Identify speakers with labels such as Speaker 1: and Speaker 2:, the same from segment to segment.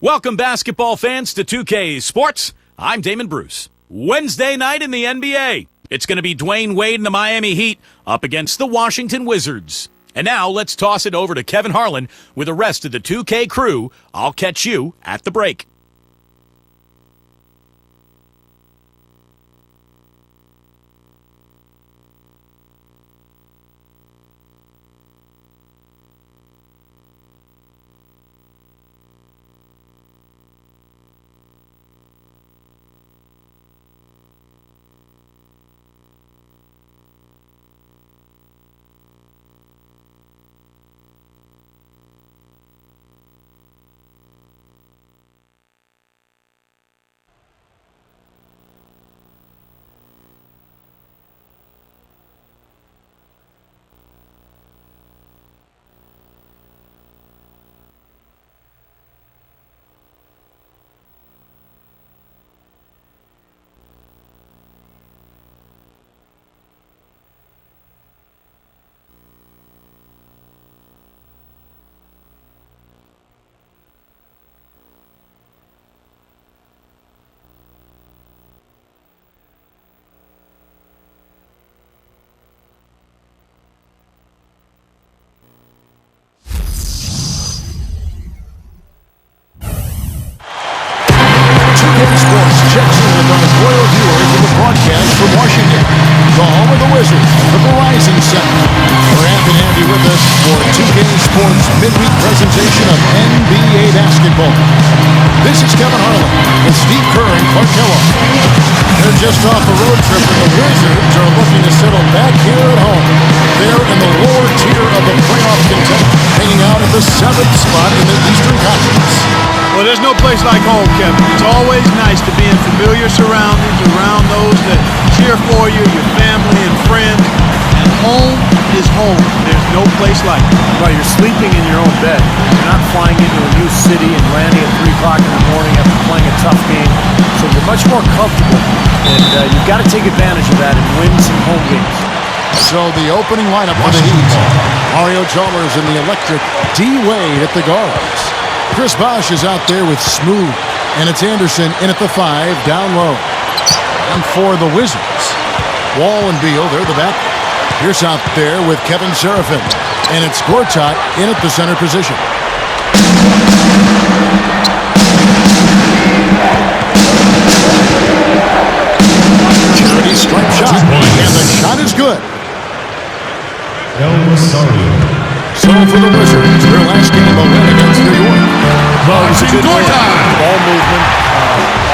Speaker 1: Welcome, basketball fans, to 2K Sports. I'm Damon Bruce. Wednesday night in the NBA. It's going to be Dwayne Wade and the Miami Heat up against the Washington Wizards. And now let's toss it over to Kevin Harlan with the rest of the 2K crew. I'll catch you at the break.
Speaker 2: Sports checks in with our loyal viewers in the broadcast from Washington, the home of the Wizards, the Verizon Center. We're happy to have you with us for 2K Sports midweek presentation of NBA basketball. This is Kevin Harlan with Steve Kerr and Clark Kellogg. They're just off a road trip, and the Wizards are looking to settle back here at home. They're in the lower tier of the playoff contention, hanging out at the 7th spot in the Eastern Conference.
Speaker 3: Well, there's no place like home, Kevin. It's always nice to be in familiar surroundings, around those that cheer for you, your family and friends. And home is home. There's no place like it.
Speaker 4: Well, you're sleeping in your own bed. You're not flying into a new city and landing at 3 o'clock in the morning after playing a tough game. So you're much more comfortable, and you've got to take advantage of that and win some home games.
Speaker 2: So the opening lineup for the Heat. Mario Chalmers and the electric D. Wade at the guards. Chris Bosh is out there with Smooth, and it's Anderson in at the 5, down low. And for the Wizards, Wall and Beal, they're the back. Pierce out there with Kevin Serafin, and it's Gortat in at the center position. Charity stripe shot, and the shot is good. So for the Wizards, their last game a win against New York.
Speaker 4: Well, it was a good win. Ball movement,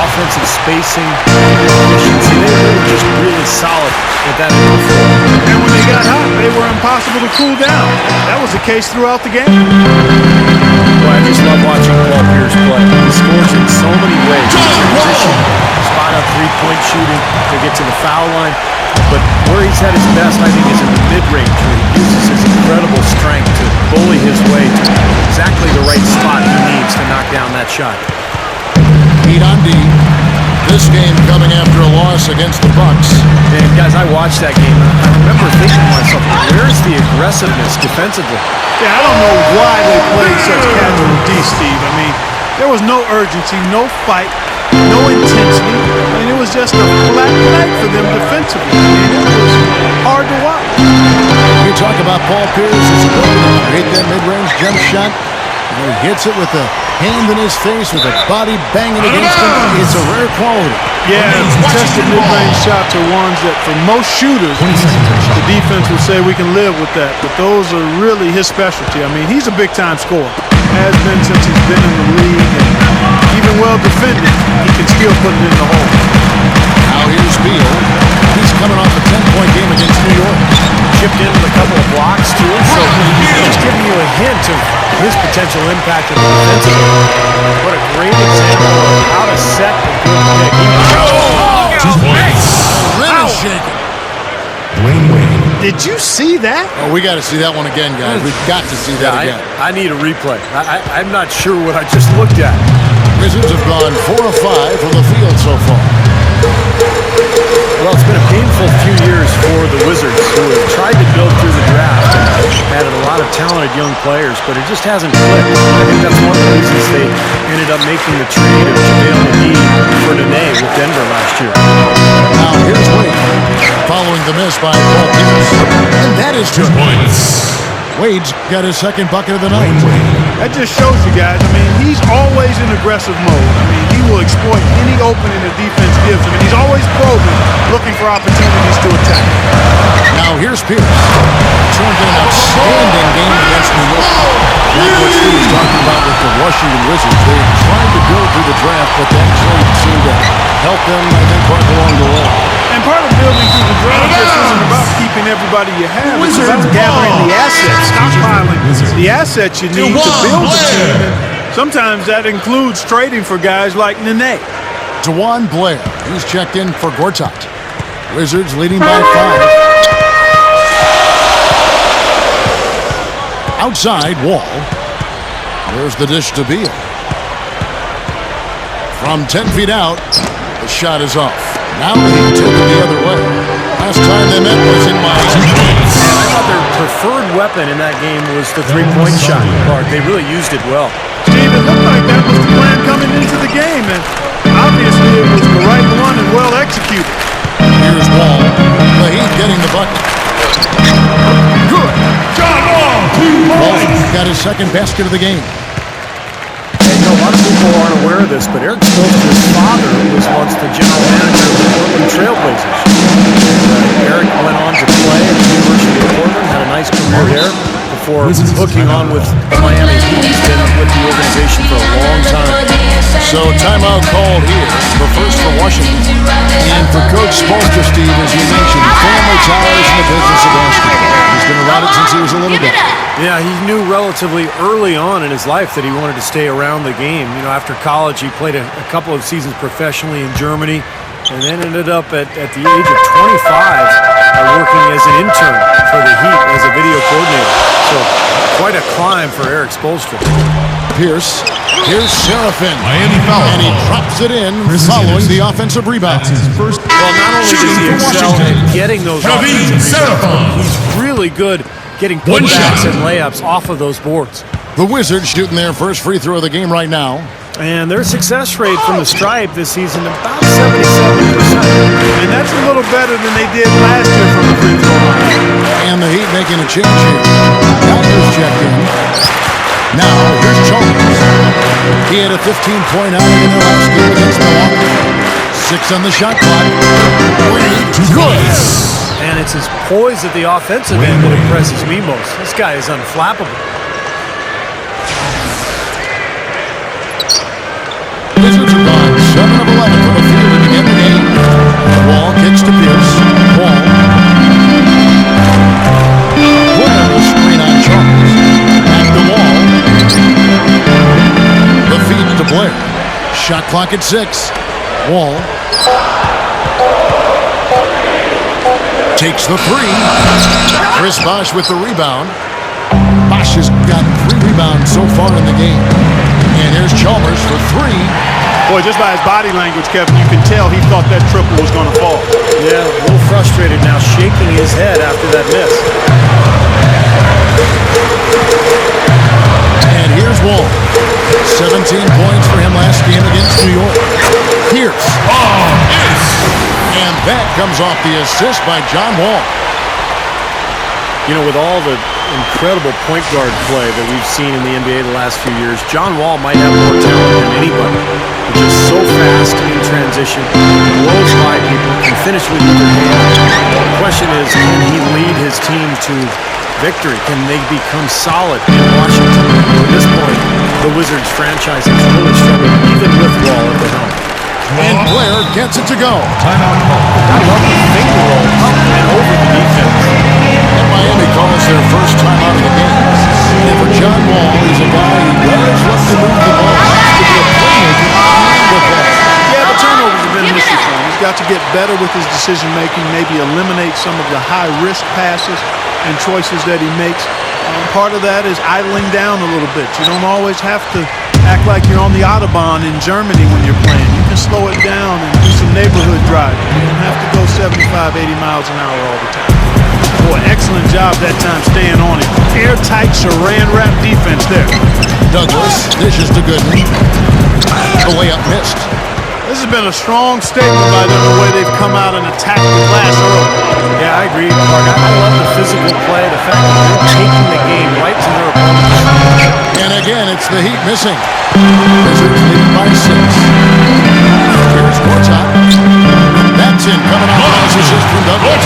Speaker 4: offensive spacing, efficiency. They were just really solid at that end of the floor.
Speaker 3: And when they got hot, they were impossible to cool down. That was the case throughout the game.
Speaker 4: Well, I just love watching Paul Pierce play. He scores in so many ways. Transition, spot up three-point shooting to get to the foul line. But where he's at his best, I think, is in the mid-range, where he uses his incredible strength to bully his way to exactly the right spot he needs to knock down that shot.
Speaker 2: Heat on D. This game coming after a loss against the Bucks.
Speaker 4: And guys, I watched that game, and I remember thinking to myself, where's the aggressiveness defensively?
Speaker 3: Yeah, I don't know why they played such casual D, Steve. I mean, there was no urgency, no fight, no intensity. I mean, it was just a flat night for them defensively. I mean, it was hard to watch.
Speaker 2: You talk about Paul Pierce's ability to create that mid-range jump shot. And he hits it with a hand in his face, with a body banging against him. It's a rare quality.
Speaker 3: Yeah, contested mid-range shots are ones that, for most shooters, the defense would say we can live with that. But those are really his specialty. I mean, he's a big-time scorer. Has been since he's been in the league. And even well defended, he can still put it in the hole.
Speaker 2: Now here's Beal. He's coming off a 10-point game against New York.
Speaker 4: Chipped in with a couple of blocks, too. So he's just giving you a hint of his potential impact in the defensive game. What a great example of how to set a good pick.
Speaker 2: Really shaking.
Speaker 5: Dwayne Wade.
Speaker 3: Did you see that?
Speaker 2: Oh, we got to see that one again, guys. We've got to see that again.
Speaker 4: I need a replay. I'm not sure what I just looked at.
Speaker 2: Wizards have gone 4 of 5 from the field so far.
Speaker 4: Well, it's been a painful few years for the Wizards, who have tried to build through the draft and added a lot of talented young players, but it just hasn't clicked. I think that's one of the reasons they ended up making the trade of JaVale McGee for Nene with Denver last year.
Speaker 2: Now here's Wade, following the miss by Paul Pierce. And that is 2 points. Wade's got his second bucket of the night.
Speaker 3: That just shows you guys, I mean, he's always in aggressive mode. I mean, he will exploit any opening the defense gives him, and he's always probing, looking for opportunities to attack.
Speaker 2: Now here's Pierce. Turned in an outstanding game against New York. Like what Steve was talking about with the Washington Wizards. They tried to build through the draft, but that trade seemed to help them, I think, quite along the way.
Speaker 3: And part of building through the draft just isn't about keeping everybody you have. It's about gathering the assets, stockpiling the assets you need to build the team. And sometimes that includes trading for guys like Nene.
Speaker 2: DeJuan Blair. He's checked in for Gortat. Wizards leading by 5. Outside, Wall. There's the dish to Beal. From 10 feet out, the shot is off. Now the Heat take it the other way. Last time they met was in Miami.
Speaker 4: And I thought their preferred weapon in that game was the three-point shot. They really used it well.
Speaker 3: Steve, it looked like that was the plan coming into the game, and obviously it was the right one and well executed.
Speaker 2: Here's Wall. The Heat getting the bucket. Good.
Speaker 3: John Wall, 2
Speaker 2: Wall
Speaker 3: points.
Speaker 2: got his second basket of the game.
Speaker 4: A lot of people aren't aware of this, but Eric Spoelstra's father was once the general manager of the Portland Trailblazers. Eric went on to play at the University of Portland, had a nice career there before hooking on with the Miami Heat. He's been with the organization for a long time.
Speaker 2: So timeout called here, the first for Washington. And for Coach Spoelstra, Steve, as you mentioned, family ties in the business of basketball. He's been around it since he was a little guy.
Speaker 4: Yeah, he knew relatively early on in his life that he wanted to stay around the game. You know, after college, he played a couple of seasons professionally in Germany, and then ended up at the age of 25 working as an intern for the Heat as a video coordinator. So quite a climb for Eric Spoelstra.
Speaker 2: Pierce. Here's Serafin.
Speaker 5: Miami foul.
Speaker 2: And he drops it in following the offensive rebound.
Speaker 5: That's his first.
Speaker 4: Well, not only does he excel at getting those offensive rebounds, he's really good getting putbacks and layups off of those boards.
Speaker 2: The Wizards shooting their first free throw of the game right now.
Speaker 4: And their success rate from the stripe this season about 77%.
Speaker 3: And that's a little better than they did last year from the free throw line.
Speaker 2: And the Heat making a change here. Doctors checked in. Now, here's Chalmers. He had a 15-point outing in their last game against Milwaukee. 6 on the shot clock. Good.
Speaker 4: And it's his poise at the offensive end that impresses me most. This guy is unflappable.
Speaker 2: Wizards are gone 7 of 11 from the field to begin the game. Wall kicks to Pierce. Wall. Blair will screen on Chalmers. Back to Wall. The feed to Blair. Shot clock at 6. Wall. Takes the 3. Chris Bosh with the rebound. Bosh has got 3 rebounds so far in the game. And here's Chalmers for 3.
Speaker 3: Boy, just by his body language, Kevin, you can tell he thought that triple was going to fall.
Speaker 4: Yeah, a little frustrated now, shaking his head after that miss.
Speaker 2: And here's Wall. 17 points for him last game against New York. Pierce. And that comes off the assist by John Wall.
Speaker 4: You know, with all the incredible point guard play that we've seen in the NBA the last few years, John Wall might have more talent than anybody. He's just so fast in transition, blows by people, can finish with either hand. The question is, can he lead his team to victory? Can they become solid in Washington? At this point, the Wizards franchise is really struggling, even with Wall at the helm.
Speaker 2: And Blair gets it to go.
Speaker 5: Timeout call.
Speaker 4: I love the finger roll up and over the defense.
Speaker 2: And Miami calls their first time out of the game. And for John Wall, he's a guy who does love to move the ball. Has to be a playmaker and a ball.
Speaker 3: Yeah, the turnovers have been an issue for him. He's got to get better with his decision-making, maybe eliminate some of the high-risk passes and choices that he makes. Part of that is idling down a little bit. You don't always have to Act like you're on the Autobahn in Germany when you're playing. You can slow it down and do some neighborhood driving. You don't have to go 75, 80 miles an hour all the time. Boy, excellent job that time staying on it. Airtight saran wrap defense there.
Speaker 2: Douglas dishes to Goodman. The layup missed.
Speaker 3: This has been a strong statement by them, the way they've come out and attacked the glass early.
Speaker 4: Yeah, I agree, Mark. I love the physical play, the fact that they're taking the game right to their opponents.
Speaker 2: And again, it's the Heat missing. Wizards leading by 6. Here's Gortat. That's in, coming out of the assist from Douglas.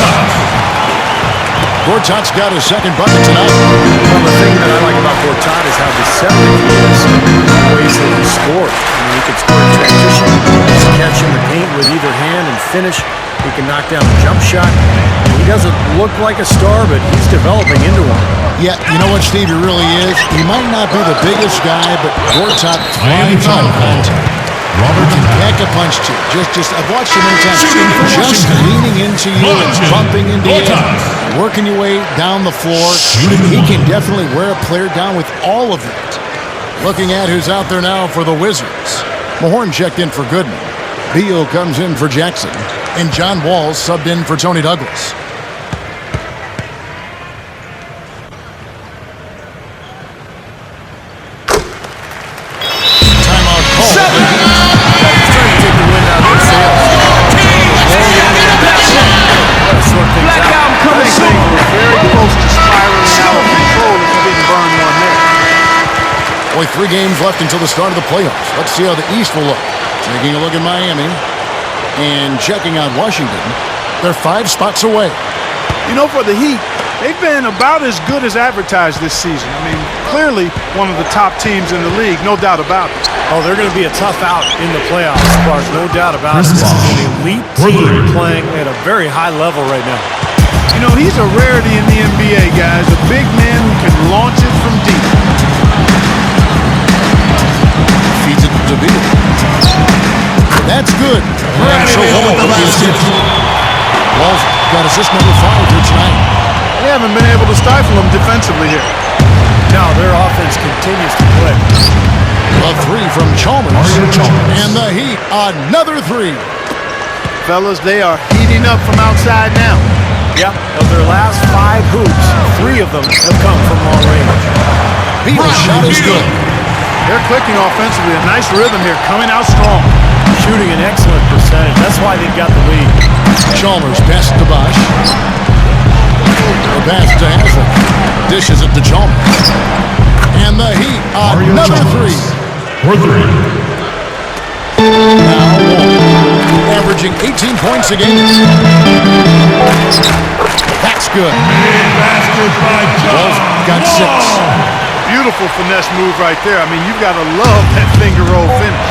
Speaker 2: Gortat's got his second bucket tonight.
Speaker 4: Well, the thing that I like about Gortat is how deceptive he is in the ways that he scored. I mean, he can score in transition, he can catch in the paint with either hand and finish. He can knock down a jump shot. He doesn't look like a star, but he's developing into one.
Speaker 2: Yeah, you know what, Steve, he really is? He might not be the biggest guy, but Gortat thrives on contact. Robert can pack a punch too. I've watched him many times. Just leaning into you and bumping into you, working your way down the floor. He can definitely wear a player down with all of that. Looking at who's out there now for the Wizards. Mahorn checked in for Goodman. Beal comes in for Jackson. And John Wall subbed in for Tony Douglas. Only 3 games left until the start of the playoffs. Let's see how the East will look. Taking a look at Miami and checking out Washington. They're 5 spots away.
Speaker 3: You know, for the Heat, they've been about as good as advertised this season. I mean, clearly one of the top teams in the league, no doubt about it.
Speaker 4: Oh, they're going to be a tough out in the playoffs, Clark, no doubt about it. This is an elite team playing at a very high level right now.
Speaker 3: You know, he's a rarity in the NBA, guys. A big man who can launch it from deep.
Speaker 2: Feeds it to Beal. That's good. And so Wall with the assist. Wall's got assist number 5 here tonight.
Speaker 3: They haven't been able to stifle him defensively here.
Speaker 4: No, their offense continues to play.
Speaker 2: A 3 from Chalmers. And the Heat, another 3.
Speaker 3: Fellas, they are heating up from outside now.
Speaker 4: Yep, of their last 5 hoops, 3 of them have come from long range.
Speaker 2: Beal's shot is good.
Speaker 3: They're clicking offensively. A nice rhythm here, coming out strong.
Speaker 4: Shooting an excellent percentage. That's why they've got the lead.
Speaker 2: Chalmers passes to Bosch. The pass to Haslem. Dishes it to Chalmers. And the Heat, another 3.
Speaker 5: For 3.
Speaker 2: Now Wall, averaging 18 points a game. That's good. Wall's got 6.
Speaker 3: Beautiful finesse move right there. I mean, you've got to love that finger roll finish.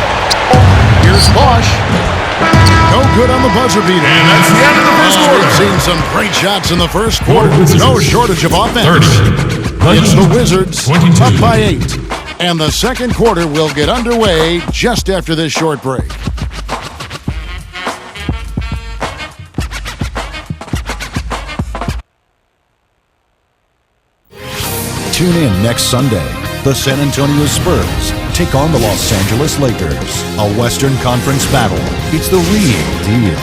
Speaker 2: Here's Bosch. No good on the buzzer beater.
Speaker 5: And that's the end of the first quarter.
Speaker 2: We've seen some great shots in the first quarter. No shortage of offense. It's the Wizards up by 8. And the second quarter will get underway just after this short break.
Speaker 6: Tune in next Sunday. The San Antonio Spurs take on the Los Angeles Lakers. A Western Conference battle. It's the real deal.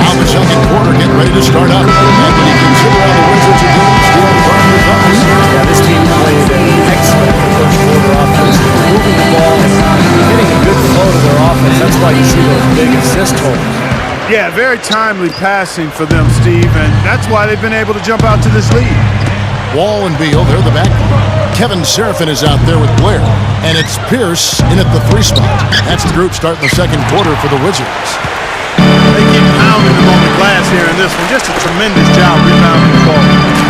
Speaker 2: Now the second quarter getting ready to start up. And when you consider how the Wizards are doing, still burning the thumbs.
Speaker 4: Yeah, this team played an excellent first quarter offense, moving the ball, getting a good flow to their offense. That's why you see those big assist totals.
Speaker 3: Yeah, very timely passing for them, Steve, and that's why they've been able to jump out to this lead.
Speaker 2: Wall and Beal, they're the backcourt. Kevin Seraphin is out there with Blair. And it's Pierce in at the 3 spot. That's the group starting the second quarter for the Wizards.
Speaker 3: They keep pounding them on the glass here in this one. Just a tremendous job rebounding the ball.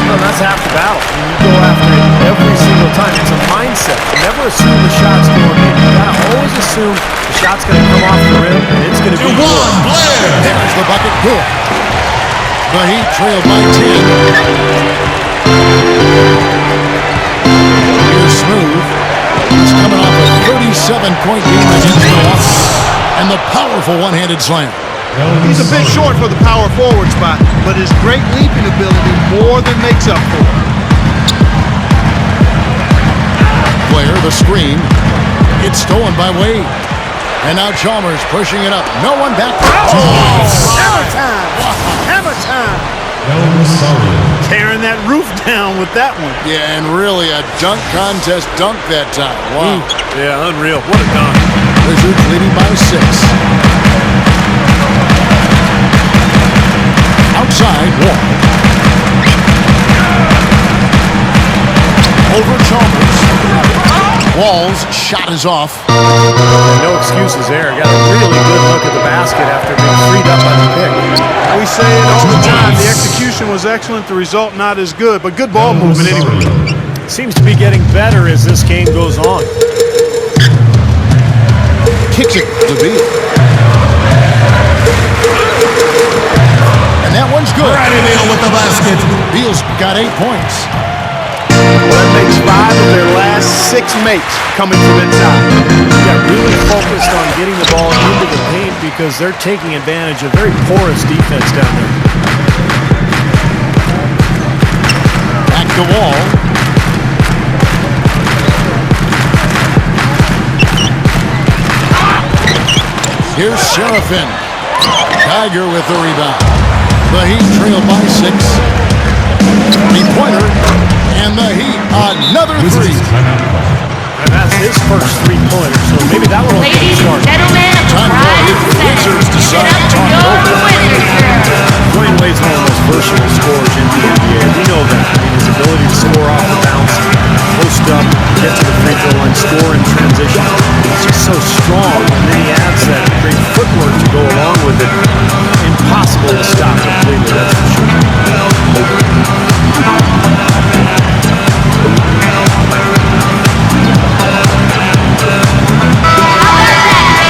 Speaker 4: Well, that's half the battle. You go after it every single time. It's a mindset. Never assume the shot's going in. You gotta always assume the shot's gonna come off the rim and it's gonna be good.
Speaker 2: There's the bucket, good. The Heat trailed by 10. Here's Smooth. He's coming off a 37-point game against Milwaukee. And the powerful one-handed slam.
Speaker 3: He's a bit short for the power forward spot, but his great leaping ability more than makes up for it.
Speaker 2: Player, the screen. It's stolen by Wade. And now Chalmers pushing it up. No one back.
Speaker 3: Hammer time! Hammer time! Tearing that roof down with that one.
Speaker 2: Yeah, and really a dunk contest dunk that time. Wow.
Speaker 4: Yeah, unreal. What a dunk.
Speaker 2: Wizards leading by 6. Outside, Wall. Over Chalmers. Wall's shot is off.
Speaker 4: No excuses there. Got a really good look at the basket after being freed up on the pick.
Speaker 3: We say it all the time. The execution was excellent. The result not as good, but good ball movement anyway.
Speaker 4: Seems to be getting better as this game goes on.
Speaker 2: Kicks it to Beal. And that one's good.
Speaker 5: Beal with the basket.
Speaker 2: Beal's got 8 points.
Speaker 3: Well, that makes 5 of their last 6 makes coming from inside.
Speaker 4: Yeah, really focused on getting the ball into the paint because they're taking advantage of very porous defense down there.
Speaker 2: Back to Wall. Here's Serafin. Tiger with the rebound. The Heat trail by 6. 3-pointer. And the Heat, another 3.
Speaker 4: And that's his first 3-pointer, so maybe that one will get
Speaker 7: Ladies
Speaker 4: short.
Speaker 7: and gentlemen of the
Speaker 2: Time for
Speaker 7: Rising
Speaker 2: the Wizards to
Speaker 7: Sun,
Speaker 2: decide
Speaker 7: get up
Speaker 2: to
Speaker 7: for your Wizards here.
Speaker 4: Dwayne Wade's one of the most versatile scorers in the NBA. We know that. I mean, his ability to score off the bounce, post up, get to the free throw line, score in transition. He's just so strong, and then he adds that great footwork to go along with it. Impossible to stop completely, that's for sure.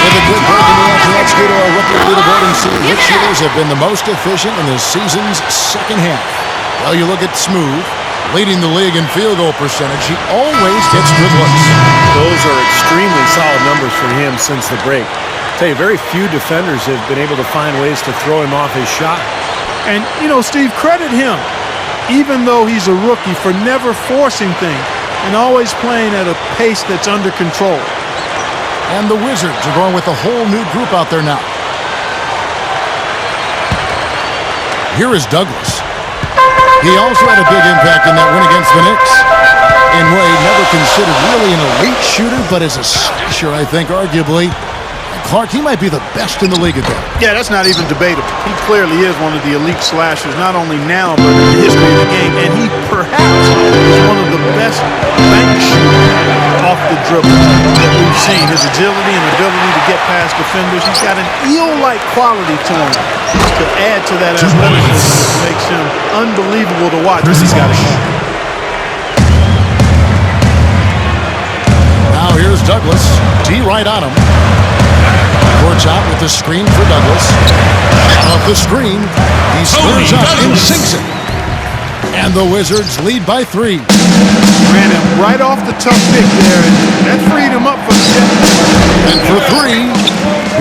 Speaker 2: With a good break in the action, let's go to our rookie leaderboard and see which shooters have been the most efficient in the season's second half. Well, you look at Smooth, leading the league in field goal percentage. He always gets good looks.
Speaker 4: Those are extremely solid numbers for him since the break. I tell you, very few defenders have been able to find ways to throw him off his shot.
Speaker 3: And, you know, Steve, credit him, even though he's a rookie, for never forcing things and always playing at a pace that's under control.
Speaker 2: And the Wizards are going with a whole new group out there now. Here is Douglas. He also had a big impact in that win against the Knicks. And Wade, never considered really an elite shooter, but as a slasher, I think, arguably, Clark, he might be the best in the league at that.
Speaker 3: Yeah, that's not even debatable. He clearly is one of the elite slashers, not only now, but in the history of the game. And he perhaps is one of the best bank shooters off the dribble that we've seen. His agility and ability to get past defenders. He's got an eel-like quality to him to add to that athleticism that makes him unbelievable to watch. He's got a shot.
Speaker 2: Now here's Douglas. D right on him. Courts out with the screen for Douglas. Off the screen, he spurs up and sinks it. And the Wizards lead by 3.
Speaker 3: Ran him right off the tough pick there, and that freed him up for the step.
Speaker 2: And for 3,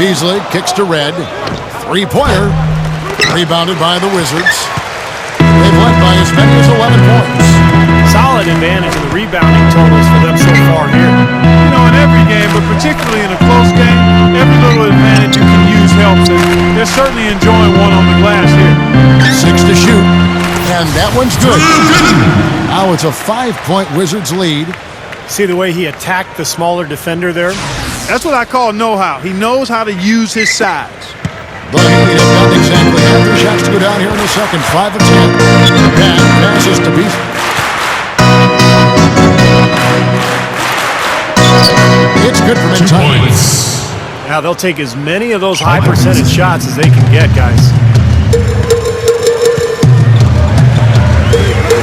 Speaker 2: Beasley kicks to Red. 3-pointer, rebounded by the Wizards. They've led by as many as 11 points.
Speaker 4: Solid advantage in the rebounding totals for them so far here.
Speaker 3: You know, in every game, but particularly in a close game, every little advantage you can use helps, and they're certainly enjoying one on the glass here.
Speaker 2: 6 to shoot, and that one's good. Now it's a 5-point Wizards lead.
Speaker 4: See the way he attacked the smaller defender there?
Speaker 3: That's what I call know-how. He knows how to use his size.
Speaker 2: But he has done exactly that. 3 shots to go down here in the second. 5 of 10. And passes to Beasley. It's good from
Speaker 5: 2
Speaker 2: inside.
Speaker 5: points.
Speaker 4: Now they'll take as many of those high percentage shots as they can get, guys.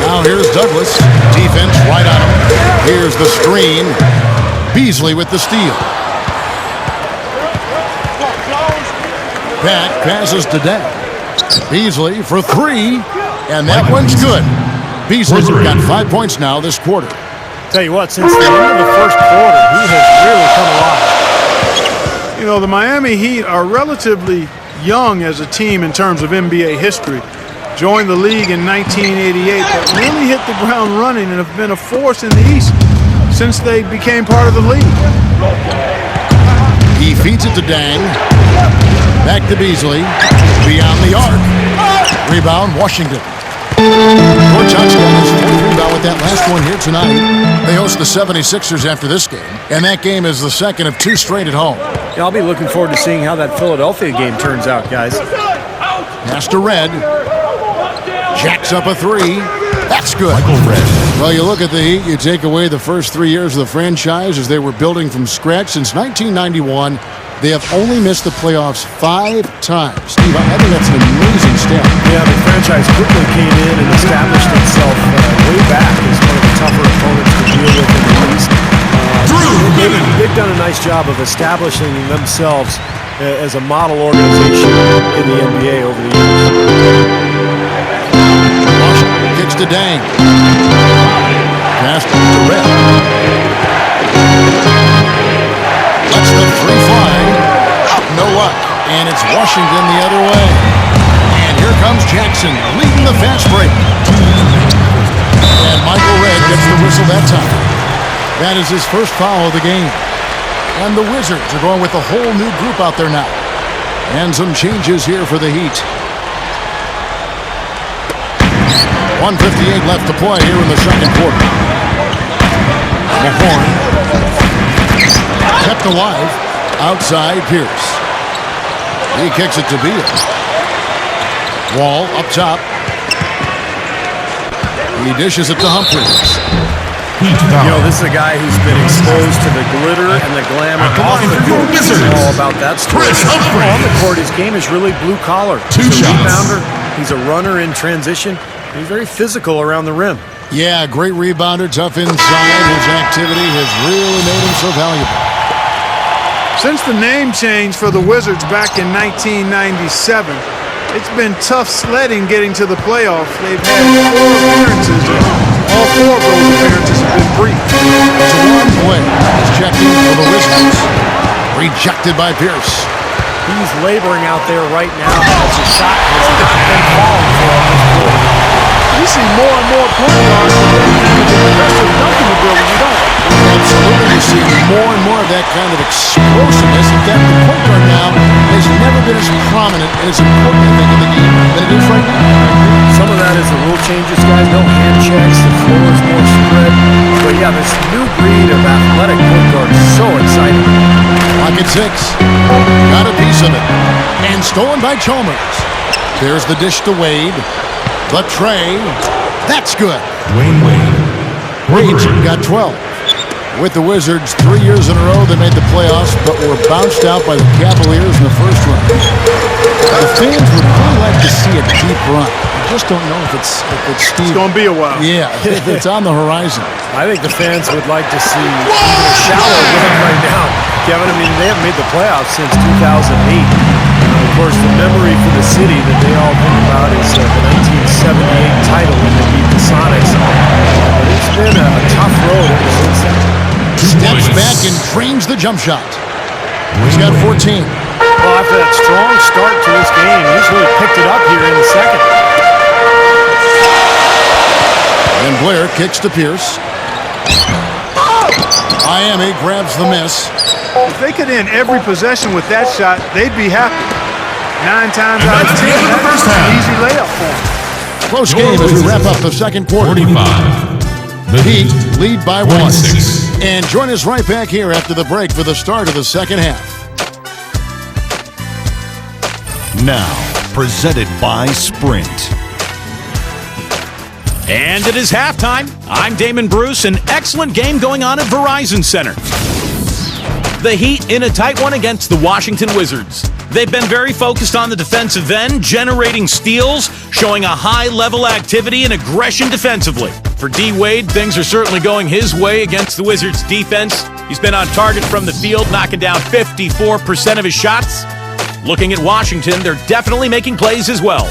Speaker 2: Now here's Douglas. Defense right on him. Here's the screen. Beasley with the steal. Back passes to Dent. Beasley for 3. And that one's good. Beasley's got 5 points now this quarter.
Speaker 4: Tell you what, since the end of the first quarter, he has really come alive.
Speaker 3: You know, the Miami Heat are relatively young as a team in terms of NBA history. Joined the league in 1988, but really hit the ground running and have been a force in the East since they became part of the league.
Speaker 2: He feeds it to Dang. Back to Beasley. Beyond the arc. Rebound, Washington. Georgetown's got his fourth rebound with that last one here tonight. They host the 76ers after this game, and that game is the second of 2 straight at home.
Speaker 4: Yeah, I'll be looking forward to seeing how that Philadelphia game turns out, guys.
Speaker 2: Pass to Red. Jacks up a 3. That's good. Well, you look at the Heat, you take away the first 3 years of the franchise as they were building from scratch. Since 1991, they have only missed the playoffs 5 times. Steve, I think that's an amazing stat.
Speaker 4: Yeah, the franchise quickly came in and established itself way back as one of the tougher opponents to deal with in the East. They've done a nice job of establishing themselves as a model organization in the NBA over the years.
Speaker 2: Kicks to Dang. Pass to Red. Lets the 3 fly. No luck. And it's Washington the other way. And here comes Jackson leading the fast break. And Michael Red gets the whistle that time. That is his first foul of the game. And the Wizards are going with a whole new group out there now. And some changes here for the Heat. 1:58 left to play here in the second quarter. Mahorn. Kept alive. Outside Pierce. He kicks it to Beal. Wall up top. He dishes it to Humphries.
Speaker 4: You know, this is a guy who's been exposed to the glitter and the glamour off the court. He's all about that story. On the court, his game is really blue-collar. He's a rebounder. He's a runner in transition. He's very physical around the rim.
Speaker 2: Yeah, great rebounder, tough inside. His activity has really made him so valuable.
Speaker 3: Since the name change for the Wizards back in 1997, it's been tough sledding getting to the playoffs. They've had 4 appearances, and all 4 of those appearances have been brief.
Speaker 2: Juwan Blair is checking for the Wizards. Rejected by Pierce.
Speaker 4: He's laboring out there right now as his shot has not been falling for him this quarter.
Speaker 3: You see more and more point guards with an aggressive dunking ability, don't you?
Speaker 2: Absolutely, you see more and more of that kind of explosiveness. In fact, the point guard now has never been as prominent and as important, I think, in the game than it is right now.
Speaker 4: Some of that is the rule changes, guys. No hand checks. The floor is more spread. But yeah, this new breed of athletic point guard is so exciting.
Speaker 2: Clock at 6. Got a piece of it. And stolen by Chalmers. There's the dish to Wade. The tray. That's good. Wade got 12. With the Wizards, 3 years in a row they made the playoffs, but were bounced out by the Cavaliers in the first round. The fans would really like to see a deep run. I just don't know if it's Steve.
Speaker 3: It's going to be a while.
Speaker 2: Yeah, it's on the horizon.
Speaker 4: I think the fans would like to see a shallow run right now. Kevin, I mean, they haven't made the playoffs since 2008. Of course, the memory for the city that they all think about is the 1978 title when they beat the Sonics. But it's been a tough road ever since then.
Speaker 2: Steps back and drains the jump shot. He's got 14.
Speaker 4: Well, after that strong start to this game, he's really picked it up here in the second.
Speaker 2: And Blair kicks to Pierce. Miami grabs the miss.
Speaker 3: If they could end every possession with that shot, they'd be happy. 9 times out of 10, that's an easy layup for them.
Speaker 2: Close game as we wrap up the second quarter.
Speaker 5: 45.
Speaker 2: The Heat lead by 1.
Speaker 5: 26.
Speaker 2: And join us right back here after the break for the start of the second half.
Speaker 6: Now, presented by Sprint.
Speaker 1: And it is halftime. I'm Damon Bruce. An excellent game going on at Verizon Center. The Heat in a tight one against the Washington Wizards. They've been very focused on the defensive end, generating steals, showing a high-level activity and aggression defensively. For D. Wade, things are certainly going his way against the Wizards' defense. He's been on target from the field, knocking down 54% of his shots. Looking at Washington, they're definitely making plays as well.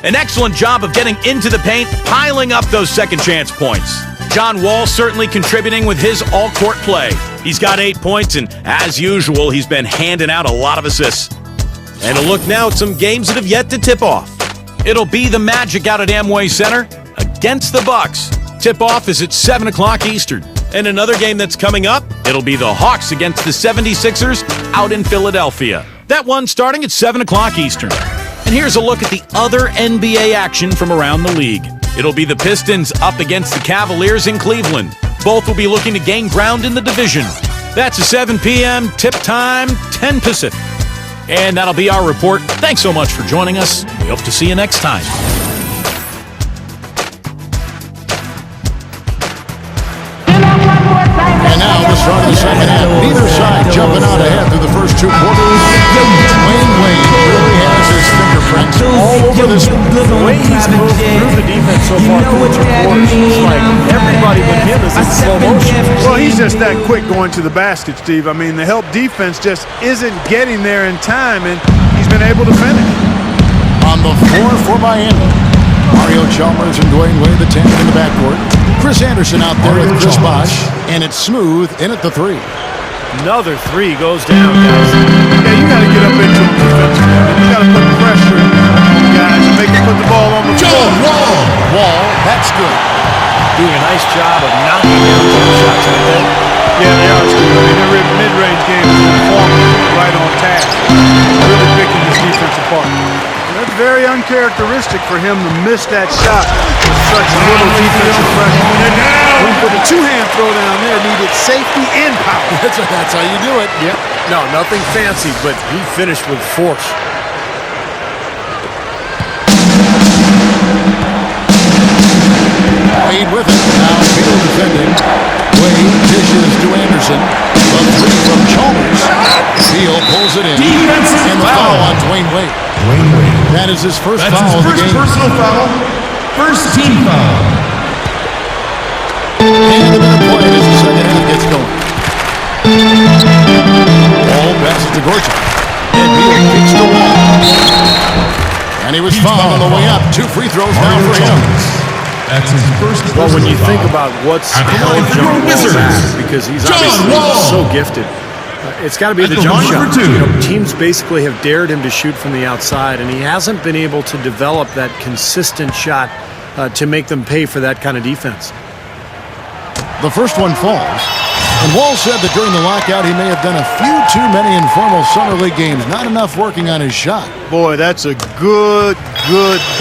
Speaker 1: An excellent job of getting into the paint, piling up those second-chance points. John Wall certainly contributing with his all-court play. He's got 8 points, and as usual, he's been handing out a lot of assists.
Speaker 7: And a look now at some games that have yet to tip off.
Speaker 1: It'll be the Magic out at Amway Center against the Bucks. Tip-off is at 7 o'clock Eastern.
Speaker 7: And another game that's coming up,
Speaker 1: It'll be the Hawks against the 76ers out in Philadelphia. That one starting at 7 o'clock Eastern. And here's a look at the other NBA action from around the league. It'll be the Pistons up against the Cavaliers in Cleveland. Both will be looking to gain ground in the division. That's a 7 p.m. tip time, 10 Pacific. And that'll be our report. Thanks so much for joining us. We hope to see you next time.
Speaker 2: And now the start of the second half. Neither side jumping out ahead through the first two quarters. Dwayne Wade really has his fingerprints all over this one.
Speaker 4: The way he's moved through the defense so far through two quarters, it's like everybody with him is in slow motion.
Speaker 3: Well, he's just that quick going to the basket, Steve. I mean, the help defense just isn't getting there in time, and he's been able to finish.
Speaker 2: On the floor for Miami, Mario Chalmers and Dwayne Wade, the tandem in the backcourt. Chris Anderson out there with Chris Bosh, and it's Smooth in at the three.
Speaker 4: Another three goes down, guys.
Speaker 3: Yeah, you got to get up into him defensively. You got to put pressure on guys and make them put the ball on the floor.
Speaker 2: Wall, that's good.
Speaker 4: Doing a nice job of knocking down jump shots like that.
Speaker 3: Yeah, they are, Steve. I mean, their mid-range game is performing right on task. Really picking this defense apart. That's very uncharacteristic for him to miss that shot with such little defensive pressure. With a two-hand throw down there, needed safety and power.
Speaker 2: That's how you do it.
Speaker 4: Yep. No, nothing fancy, but he finished with force.
Speaker 2: Wade with it. Now field defending. Wade dishes to Anderson. The three from Chalmers. Field pulls it in. And the foul on Dwayne Wade. That is his first foul of the game.
Speaker 5: Personal foul. First team foul.
Speaker 2: And a minute play as the second half gets going. Ball passes to Gortat. And Beal kicks the wall. And he was fouled on the way up. 2 free throws now for him.
Speaker 5: That's his first.
Speaker 4: Well, when you think about what's held John Wall back, because he's obviously so gifted, it's got to be the jump shot. You know, teams basically have dared him to shoot from the outside, and he hasn't been able to develop that consistent shot to make them pay for that kind of defense.
Speaker 2: The first one falls. And Wall said that during the lockout he may have done a few too many informal summer league games. Not enough working on his shot.
Speaker 3: Boy, that's a good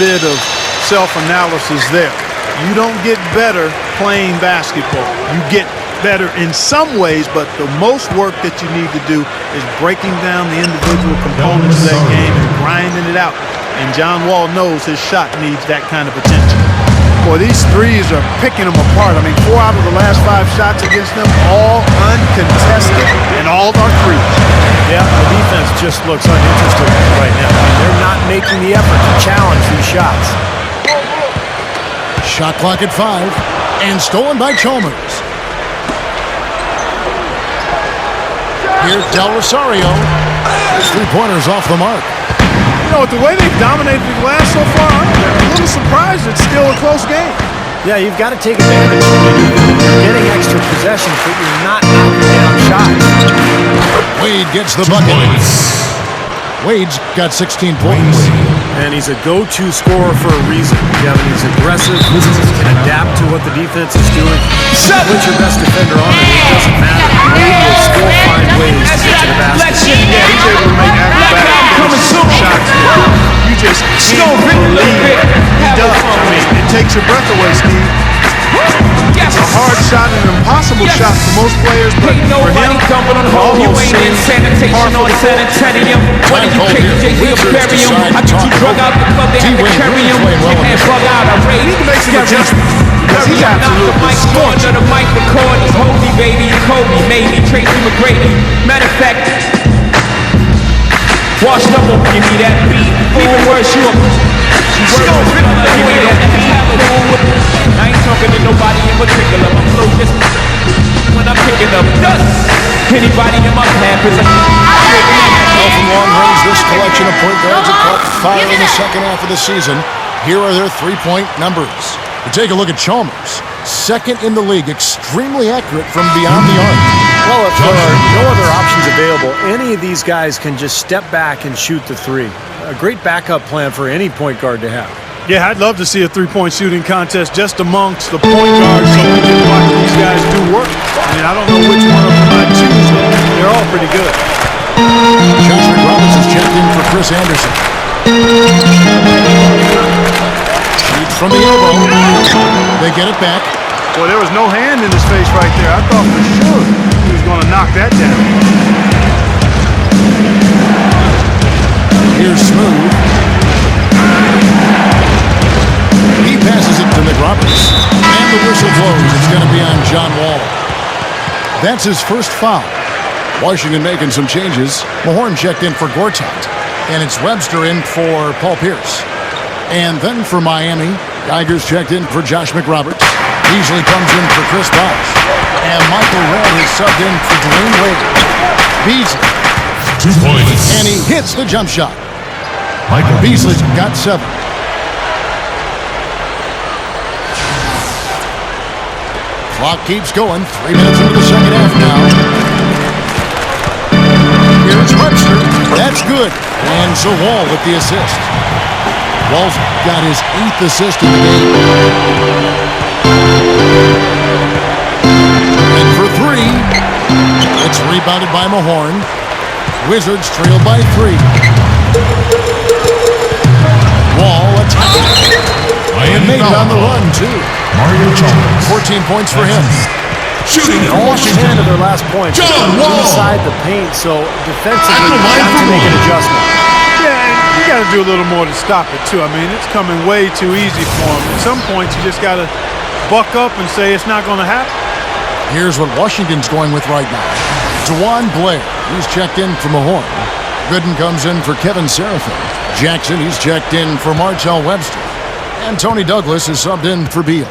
Speaker 3: bit of self-analysis there. You don't get better playing basketball. You get better in some ways, but the most work that you need to do is breaking down the individual components of that game and grinding it out. And John Wall knows his shot needs that kind of attention. Boy, these threes are picking them apart. I mean, 4 out of the last 5 shots against them, all uncontested, and all are threes.
Speaker 4: Yeah, the defense just looks uninterested right now. I mean, they're not making the effort to challenge these shots.
Speaker 2: Shot clock at 5, and stolen by Chalmers. Here's Del Rosario. His 3-pointer's off the mark.
Speaker 3: You know, with the way they've dominated the glass so far, I'm a little surprised it's still a close game.
Speaker 4: Yeah, you've got to take advantage. You're getting extra possessions, but you're not knocking down shots.
Speaker 2: Wade gets the bucket. Wade's got 16 points.
Speaker 4: And he's a go-to scorer for a reason. Kevin, he's aggressive, can adapt to what the defense is doing. Put your best defender on it, it doesn't matter. Wade will still find ways to get to the basket.
Speaker 3: Yeah, he's able to make acrobatic shots. You just can't believe he does. I mean, it takes your breath away, Steve. It's a hard shot and an impossible shot for most players, but for him, it almost seems par for the course.
Speaker 2: What do you pick? I took you drug out the club, they had to carry him and bug out a raid.
Speaker 3: He makes some adjustments because he's absolutely scorched.
Speaker 8: Under the mic record, he's Hobie, baby, Kobe, maybe Tracy McGrady. Matter of fact, washed up on give me that beat. Even worse, you give me that beat. I ain't talking to nobody in particular. My flow just when I'm picking up dust. Anybody in my path is a
Speaker 2: Well, from long range, this collection of point guards have caught fire in the second half of the season. Here are their 3-point numbers. We take a look at Chalmers. second in the league, extremely accurate from beyond the arc.
Speaker 4: Well, if there are no other options available, any of these guys can just step back and shoot the three. A great backup plan for any point guard to have.
Speaker 3: Yeah, I'd love to see a three-point shooting contest just amongst the point guards so we can watch these guys do work. I mean, I don't know which one of them I'd choose, though. They're all pretty good.
Speaker 2: Josh McRoberts is checked in for Chris Anderson. Shoots from the elbow. They get it back.
Speaker 3: Boy, there was no hand in his face right there. I thought for sure he was going to knock that down.
Speaker 2: Here's Smooth. He passes it to McRoberts. And the whistle blows. It's going to be on John Wall. That's his first foul. Washington making some changes. Mahorn checked in for Gortat. And it's Webster in for Paul Pierce. And then for Miami, Geiger's checked in for Josh McRoberts. Beasley comes in for Chris Bosh. And Michael Redd is subbed in for Dwayne Wade. Beasley.
Speaker 5: 2 points.
Speaker 2: And he hits the jump shot.
Speaker 5: Michael
Speaker 2: Beasley's got 7. Clock keeps going. 3 minutes into the second half now. Here's Webster. That's good. And so Wall with the assist. Wall's got his 8th assist in the game. And for 3, it's rebounded by Mahorn. Wizards trail by 3. Wall attacking. And made it on the run, too.
Speaker 5: Mario Chalmers.
Speaker 2: 14 points for him.
Speaker 5: Shooting for
Speaker 4: All
Speaker 5: Washington.
Speaker 4: 10 of their last points
Speaker 5: John Wall.
Speaker 4: inside the paint, so defensively
Speaker 5: At the line
Speaker 4: have
Speaker 5: for
Speaker 4: to make an
Speaker 5: one.
Speaker 4: adjustment.
Speaker 3: Yeah, you got to do a little more to stop it, too. I mean, it's coming way too easy for him. At some points, you just got to buck up and say it's not going to happen.
Speaker 2: Here's what Washington's going with right now. Dewan Blair, he's checked in for Mahorn. Gooden comes in for Kevin Seraphin. Jackson, he's checked in for Martell Webster. And Tony Douglas is subbed in for Beal.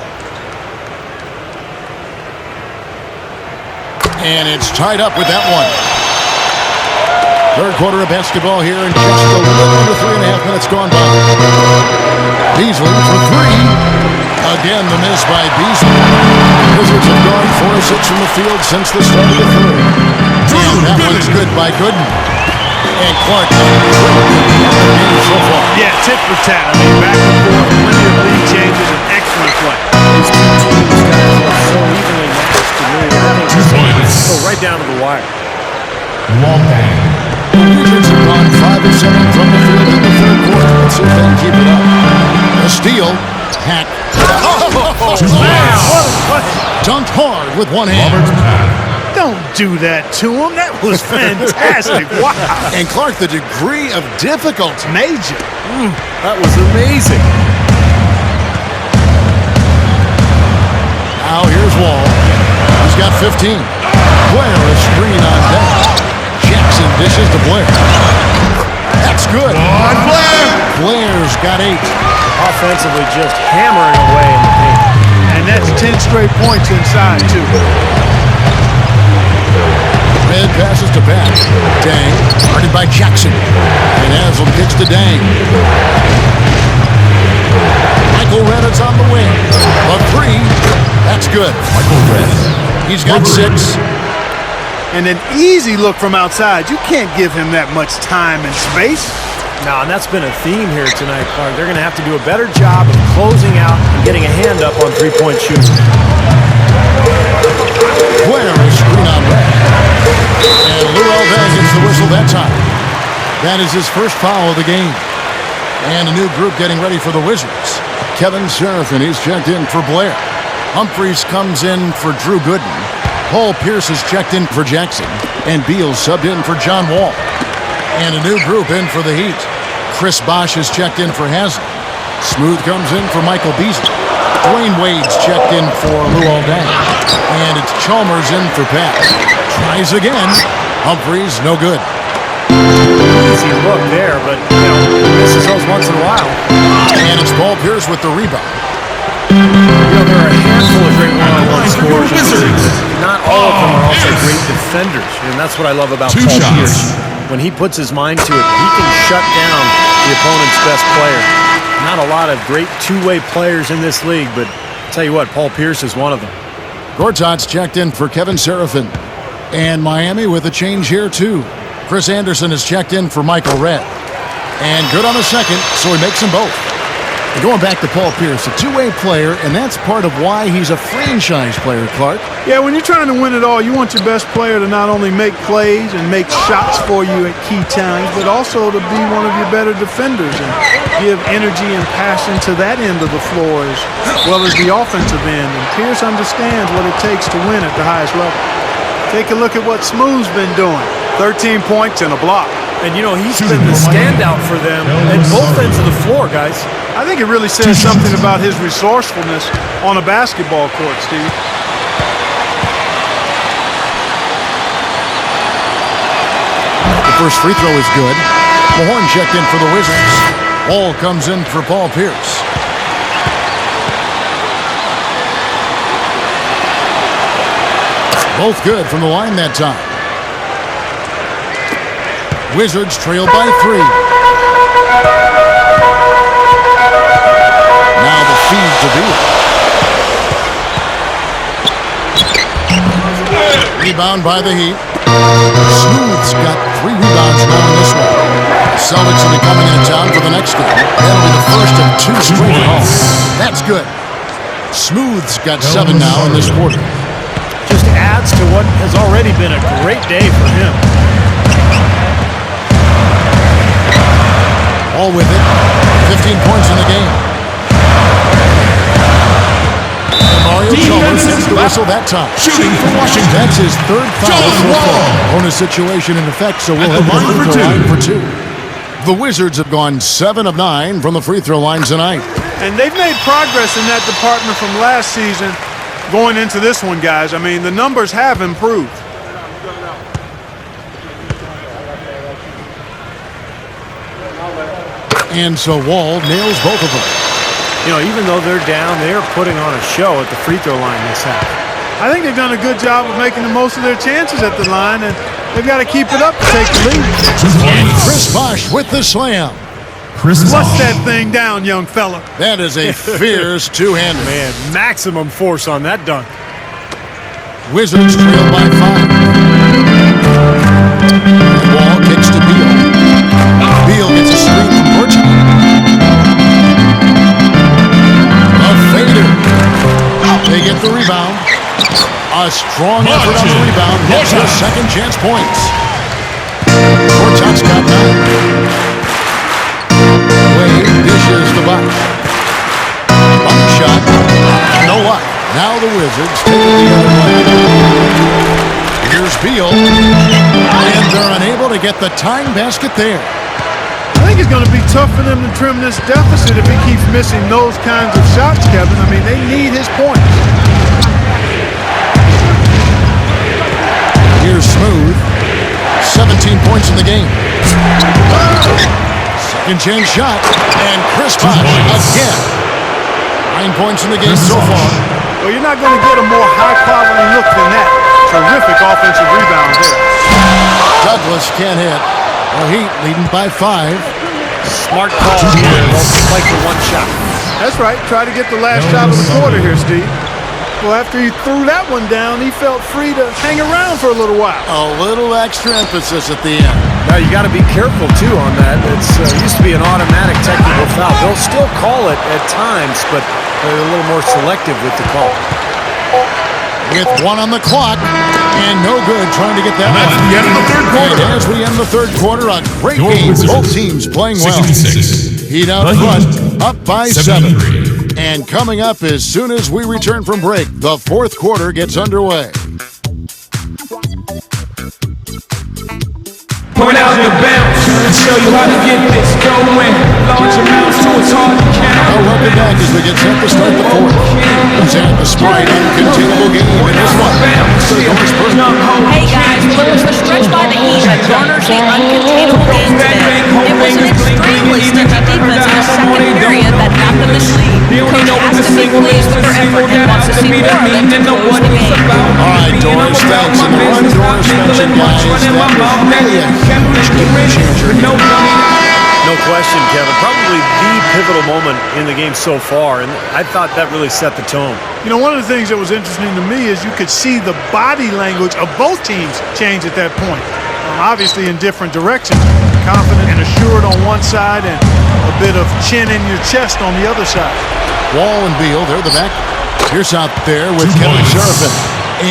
Speaker 2: And it's tied up with that one. Third quarter of basketball here, and just a little under 3.5 minutes gone by. Beasley for 3. Again, the miss by Beasley. Wizards have gone 4 of 6 from the field since the start of the third. And that one's good by Gooden. And Clark so far.
Speaker 3: Yeah, tit for tat. I mean, back and forth, plenty of lead changes, and excellent play.
Speaker 4: These two teams guys are so evenly matched to me. Having
Speaker 5: 2 points.
Speaker 4: go right down to the wire.
Speaker 5: Long bang.
Speaker 2: The Wizards have gone 5 of 7 from the field in the third quarter. Let's see if they can keep it up. A steal. Hack. Dunked hard with one hand.
Speaker 5: Roberts pass.
Speaker 3: Don't do that to him. That was fantastic. Wow.
Speaker 2: And Clark, the degree of difficulty.
Speaker 3: Major.
Speaker 4: That was amazing.
Speaker 2: Now here's Wall. He's got 15. Blair a screen on deck. Jackson dishes to Blair. That's good.
Speaker 5: On Blair.
Speaker 2: Blair's got 8.
Speaker 4: Offensively, just hammering away in the paint.
Speaker 3: And that's 10 straight points inside, too.
Speaker 2: Red passes to Pat. Dang. Guarded by Jackson. And Haslam kicks to Dang. Michael Redd is on the wing. A 3. That's good.
Speaker 5: Michael Redd.
Speaker 2: He's got 6.
Speaker 3: And an easy look from outside. You can't give him that much time and space.
Speaker 4: No, and that's been a theme here tonight, Clark. They're going to have to do a better job of closing out and getting a hand up on three-point shooting.
Speaker 2: Blair is screen on Redd. And Luol Deng gets the whistle that time. That is his first foul of the game. And a new group getting ready for the Wizards. Kevin Seraphin, he's checked in for Blair. Humphreys comes in for Drew Gooden. Paul Pierce is checked in for Jackson. And Beal subbed in for John Wall. And a new group in for the Heat. Chris Bosh is checked in for Haslam. Smooth comes in for Michael Beasley. Dwayne Wade's checked in for Luol Deng. And it's Chalmers in for Pat. Tries again. Humphreys, no good.
Speaker 4: Easy look there, but, misses those once in a while.
Speaker 2: And it's Paul Pierce with the rebound.
Speaker 4: There are a handful of great one-on-one scorers. Not all of them are also great defenders, and that's what I love about
Speaker 5: 2
Speaker 4: Paul
Speaker 5: shots.
Speaker 4: Pierce. When he puts his mind to it, he can shut down the opponent's best player. Not a lot of great two-way players in this league, but Tell you what, Paul Pierce is one of them.
Speaker 2: Gortat's checked in for Kevin Serafin. And Miami with a change here, too. Chris Anderson is checked in for Michael Redd. And good on the second, so he makes them both. And going back to Paul Pierce, a two-way player, and that's part of why he's a franchise player, Clark.
Speaker 3: Yeah, when you're trying to win it all, you want your best player to not only make plays and make shots for you at key times, but also to be one of your better defenders and give energy and passion to that end of the floor as well as the offensive end. And Pierce understands what it takes to win at the highest level. Take a look at what Smooth's been doing. 13 points and a block.
Speaker 4: And, you know, he's been the standout for them at both ends of the floor, guys.
Speaker 3: I think it really says something about his resourcefulness on a basketball court, Steve.
Speaker 2: The first free throw is good. Mahorn checked in for the Wizards. Ball comes in for Paul Pierce. Both good from the line that time. Wizards trailed by 3. Now the feed to Beal. Rebound by the Heat. Smooth's got 3 rebounds now in this one. The Celtics will be coming into town for the next game. That'll be the first of 2 straight home. That's good. Smooth's got 7 now in this quarter.
Speaker 4: Just adds to what has already been a great day for him.
Speaker 2: All with it. 15 points in the game. And Mario Chalmers gets the whistle that time.
Speaker 5: Shooting for Washington.
Speaker 2: That's his 3rd foul so far. Bonus situation in effect, so we'll have the free throw line for 2. The Wizards have gone 7 of 9 from the free throw line tonight.
Speaker 3: And they've made progress in that department from last season going into this one, guys. I mean, the numbers have improved.
Speaker 2: And so Wall nails both of them.
Speaker 4: You know, even though they're down, they're putting on a show at the free throw line this half.
Speaker 3: I think they've done a good job of making the most of their chances at the line, and they've got to keep it up to take the lead.
Speaker 2: Chris Bosh with the slam.
Speaker 3: Flush that thing down, young fella.
Speaker 2: That is a fierce two-hander.
Speaker 4: Man, maximum force on that dunk.
Speaker 2: Wizards trail by 5. Wall kicks to Beal. Beal gets a screen from Gortat. A fader. They get the rebound. A strong effort on the rebound. Gets their second chance points. Gortat's got 9. Wade dishes the box. Bump shot. No luck. Now the Wizards take it the other way. Here's Beal. And they're unable to get the tying basket there.
Speaker 3: I think it's going to be tough for them to trim this deficit if he keeps missing those kinds of shots, Kevin. I mean, they need his points.
Speaker 2: Here's Smooth. 17 points in the game. Second chance shot. And Chris Bosh again. 9 points in the game so far.
Speaker 3: Well, you're not going to get a more high-quality look than that. Terrific offensive rebound there.
Speaker 2: Douglas can't hit. The Heat leading by 5.
Speaker 4: Smart call here. Don't play for one shot.
Speaker 3: That's right. Try to get the last shot of the quarter here, Steve. Well, after he threw that one down, he felt free to hang around for a little while.
Speaker 2: A little extra emphasis at the end.
Speaker 4: Now, you got to be careful, too, on that. It's used to be an automatic technical foul. They'll still call it at times, but they're a little more selective with the call.
Speaker 2: With 1 on the clock, and no good trying to get that
Speaker 5: That's
Speaker 2: one.
Speaker 5: the end of the third quarter.
Speaker 2: And as we end the third quarter, a great
Speaker 5: Your
Speaker 2: game.
Speaker 5: Wizards.
Speaker 2: Both teams playing well.
Speaker 5: 66.
Speaker 2: Heat out
Speaker 5: The
Speaker 2: front,
Speaker 5: Heat.
Speaker 2: up by 7. And coming up as soon as we return from break, the fourth quarter gets underway.
Speaker 8: Point out the bounce and show you how to get this going. Large amounts so it's hard to count.
Speaker 2: Now welcome back as we get set to start the fourth. Present the Sprite uncontainable game in this one.
Speaker 9: Hey guys, well, it was the stretch by the Heat that garners the uncontainable game today. It was an extremely sticky defense in the second period that got them this lead. Coach has to be pleased with their effort and wants to see more of them to close the game.
Speaker 2: All right, Doris, thanks. And the one Doris mentioned, guys, that was really a huge game changer.
Speaker 4: No question, Kevin. Probably the pivotal moment in the game so far, and I thought that really set the tone.
Speaker 3: You know, one of the things that was interesting to me is you could see the body language of both teams change at that point. Obviously in different directions. Confident and assured on one side and a bit of chin in your chest on the other side.
Speaker 2: Wall and Beal, they're the back. Pierce out there with Kevin Sharafin.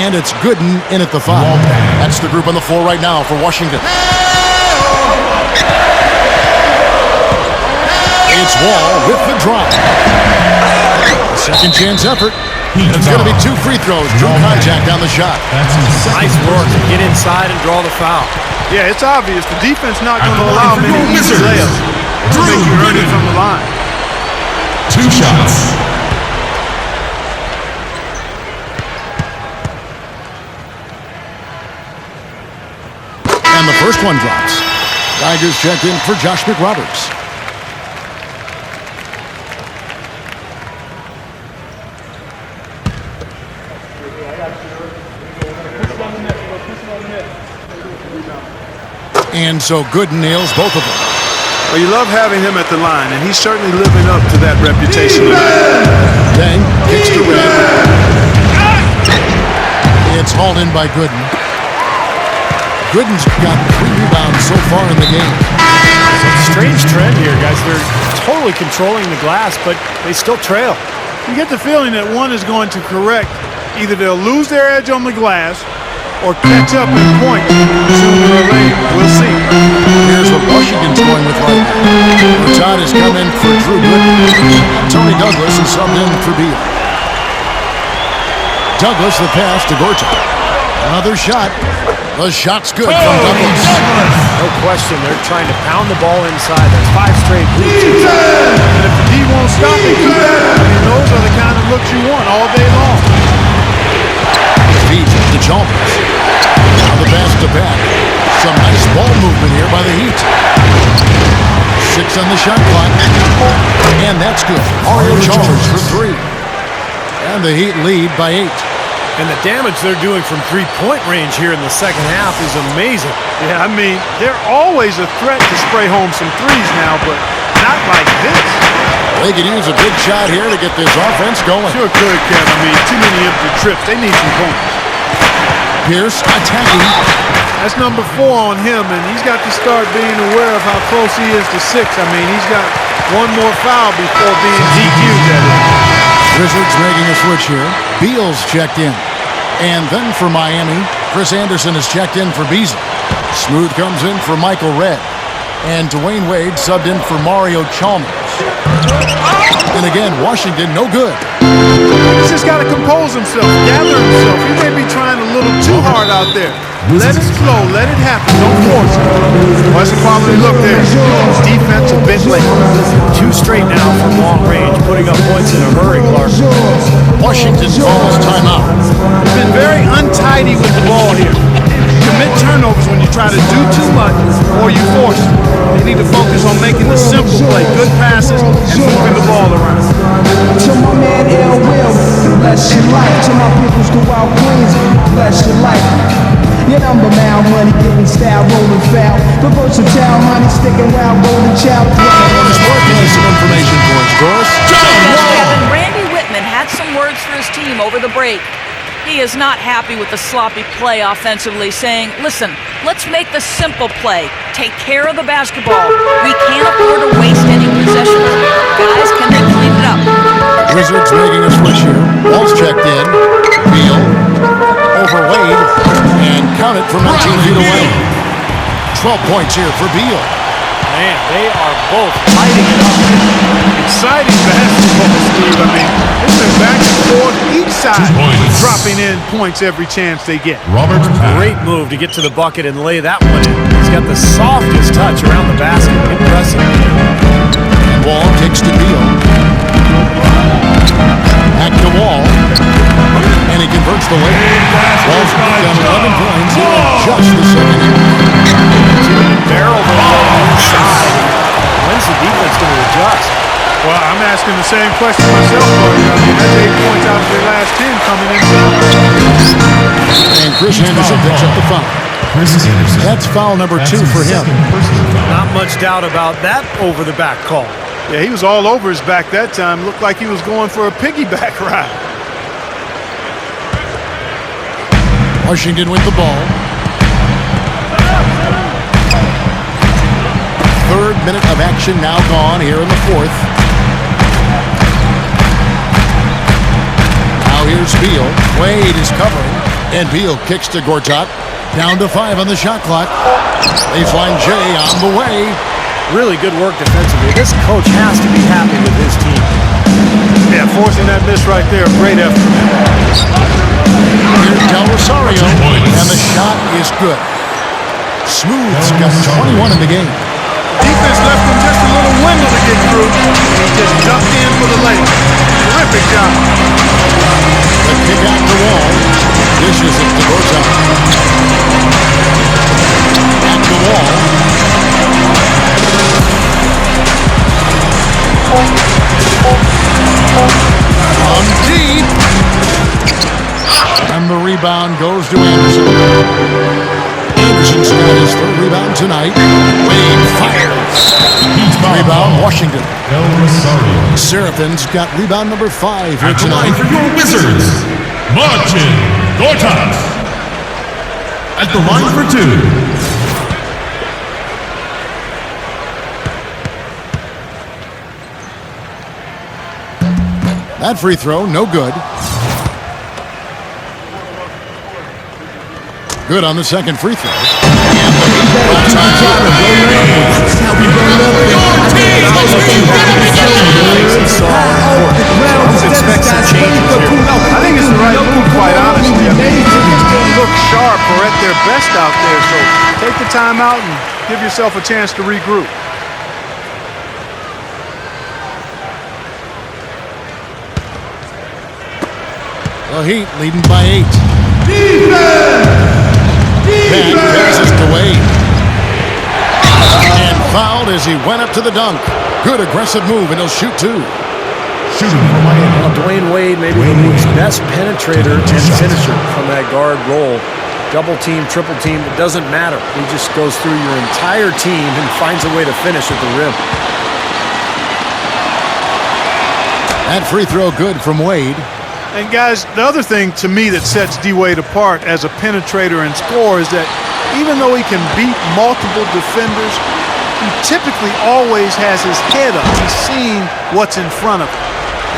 Speaker 2: And it's Gooden in at the 5. That's the group on the floor right now for Washington. It's Wall with the drop. Second chance effort. It's going to be 2 free throws. Drew hijack down the shot.
Speaker 4: Nice work to get inside and draw the foul.
Speaker 3: Yeah, it's obvious. The defense not going to allow many easy layups. It's going to make you earn it from the line.
Speaker 5: 2 shots.
Speaker 2: And the first one drops. Tigers check in for Josh McRoberts. And so Gooden nails both of them.
Speaker 3: Well, you love having him at the line, and he's certainly living up to that reputation tonight.
Speaker 2: Dang kicks to Red. It's hauled in by Gooden. Gooden's got 3 rebounds so far in the game.
Speaker 4: It's a strange trend here, guys. They're totally controlling the glass, but they still trail.
Speaker 3: You get the feeling that one is going to correct. Either they'll lose their edge on the glass or catch up in point sooner or later. We'll see.
Speaker 2: Here's what Washington's going with right now. Todd has come in for Drew Gooden. Tony Douglas is subbed in for Beal. Douglas the pass to Gortat. Another shot. The shot's good from Douglas.
Speaker 4: No question, they're trying to pound the ball inside. That's 5 straight boots.
Speaker 3: And if the D won't stop it, keep at it. I mean, those are the kind of looks you want all day long.
Speaker 2: Feeds to Chalmers. Now the pass to back. Some nice ball movement here by the Heat. 6 on the shot clock. And that's good. Mario Chalmers for 3. And the Heat lead by 8.
Speaker 4: And the damage they're doing from 3-point range here in the second half is amazing.
Speaker 3: Yeah, I mean, they're always a threat to spray home some threes now, but not like this.
Speaker 2: They could use a big shot here to get this offense going.
Speaker 3: Sure could, Kevin. I mean, too many empty trips. They need some points.
Speaker 2: Pierce attacking.
Speaker 3: That's number 4 on him, and he's got to start being aware of how close he is to 6. I mean, he's got one more foul before being DQ'd at it.
Speaker 2: Wizards making a switch here. Beal's checked in. And then for Miami, Chris Anderson is checked in for Beasley. Smooth comes in for Michael Redd. And Dwayne Wade subbed in for Mario Chalmers. And again, Washington no good.
Speaker 3: He's just got to compose himself, gather himself. He may be trying a little too hard out there. Let it flow, let it happen, don't force it. Well, that's a quality look there. His defense a bit late.
Speaker 4: 2 straight now from long range, putting up points in a hurry, Clark.
Speaker 2: Washington calls timeout.
Speaker 3: Been very untidy with the ball here. Commit turnovers when you try to do too much or you force it. They need to focus on making the simple play, good passes, and moving the ball around.
Speaker 10: To my man L. Will, bless your life. To my peoples throughout Queens, bless your life. Your number man, money getting style, rolling foul. The versatile money sticking wild, rolling child.
Speaker 2: Sport gives you some information for us, Doris.
Speaker 9: Kevin, Randy Whitman had some words for his team over the break. He is not happy with the sloppy play offensively, saying, listen, let's make the simple play. Take care of the basketball. We can't afford to waste any possessions. Guys, can they clean it up?
Speaker 2: Wizards making a switch here. Wall's checked in. Beal over Wade. And count it from 19 feet away. 12 points here for Beal.
Speaker 4: Man, they are both lighting it up.
Speaker 3: Exciting basketball, Steve. I mean, it's been back and forth. Each side dropping in points every chance they get.
Speaker 4: Great move to get to the bucket and lay that one in. He's got the softest touch around the basket. Impressive.
Speaker 2: And Wall kicks to Beal. Back to Wall. And he converts the lead. Wall's got 11 points here in just the second half.
Speaker 4: Barrel the ball inside. When's the defense going to adjust?
Speaker 3: Well, I'm asking the same question myself, buddy. I mean, that's 8 points out of their last 10 coming inside.
Speaker 2: And Chris Anderson picks up the foul. That's foul number 2 for him.
Speaker 4: Not much doubt about that over-the-back call.
Speaker 3: Yeah, he was all over his back that time. Looked like he was going for a piggyback ride.
Speaker 2: Washington with the ball. Third minute of action now gone here in the fourth. Now here's Beal. Wade is covering. And Beal kicks to Gortat. Down to 5 on the shot clock. Baseline J on the way.
Speaker 4: Really good work defensively. This coach has to be happy with his team.
Speaker 3: Yeah, forcing that miss right there. Great effort.
Speaker 2: Here's Del Rosario. And the shot is good. Smooth's got 21 in the game.
Speaker 3: Defense left him just a little window to get through. He just jumped in for the layup. Terrific job.
Speaker 2: The kick out the wall. Dishes it to Gortat. At the wall. On deep. And the rebound goes to Anderson. Anderson's got his third rebound tonight. Wade fires. Rebound, Washington. Seraphin's got rebound number 5 here tonight.
Speaker 5: For your Wizards, Marcin Gortat. At the line for 2.
Speaker 2: That free throw, no good. Good on the second free throw.
Speaker 3: I think it's the right move, quite honestly. I mean, these teams look sharp or at their best out there, so take the time out and give yourself a chance to regroup.
Speaker 2: The Heat leading by 8. Back passes to Wade. And fouled as he went up to the dunk. Good aggressive move, and he'll shoot 2.
Speaker 5: Shooting for Miami.
Speaker 4: Well, Dwayne Wade, maybe the league's best penetrator and finisher from that guard role. Double team, triple team, it doesn't matter. He just goes through your entire team and finds a way to finish at the rim.
Speaker 2: That free throw good from Wade.
Speaker 3: And guys, the other thing to me that sets D-Wade apart as a penetrator and scorer is that even though he can beat multiple defenders, he typically always has his head up. He's seeing what's in front of him.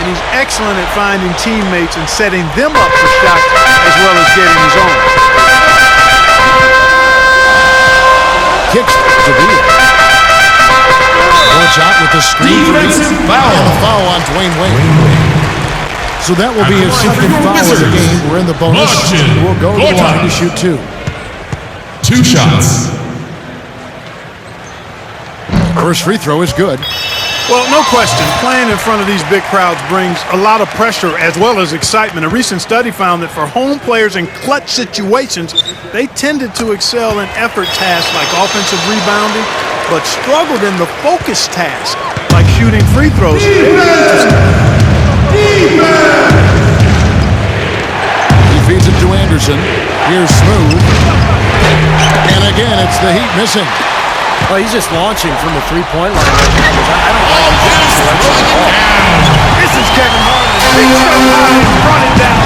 Speaker 3: And he's excellent at finding teammates and setting them up for shots as well as getting his own.
Speaker 2: Kicks to Beal. Gortat with the screen for Beal. And the foul on Dwayne Wade. So that will be his second foul of the game. We're in the bonus. We'll go to the line to shoot 2.
Speaker 5: 2 shots.
Speaker 2: First free throw is good.
Speaker 3: Well, no question, playing in front of these big crowds brings a lot of pressure as well as excitement. A recent study found that for home players in clutch situations, they tended to excel in effort tasks like offensive rebounding, but struggled in the focus task like shooting free throws.
Speaker 2: He feeds it to Anderson. Here's Smooth. And again, it's the Heat missing.
Speaker 4: Well, he's just launching from the three-point line right now. I don't like his selection at all.
Speaker 3: This is Kevin Harlan. Big shot high and run it down.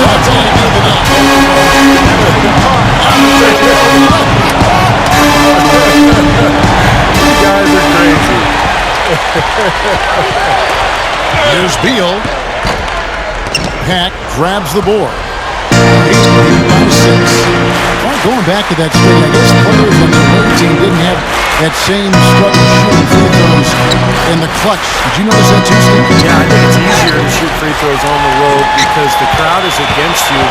Speaker 2: That's all he did with
Speaker 4: You guys are crazy.
Speaker 2: Here's Beal. Pack grabs the board. 8-6. Going back to that study, I guess players on the road team didn't have that same struggle shooting free throws in the clutch. Did you notice that too, Steve?
Speaker 4: Yeah, I think it's easier to shoot free throws on the road because the crowd is against you.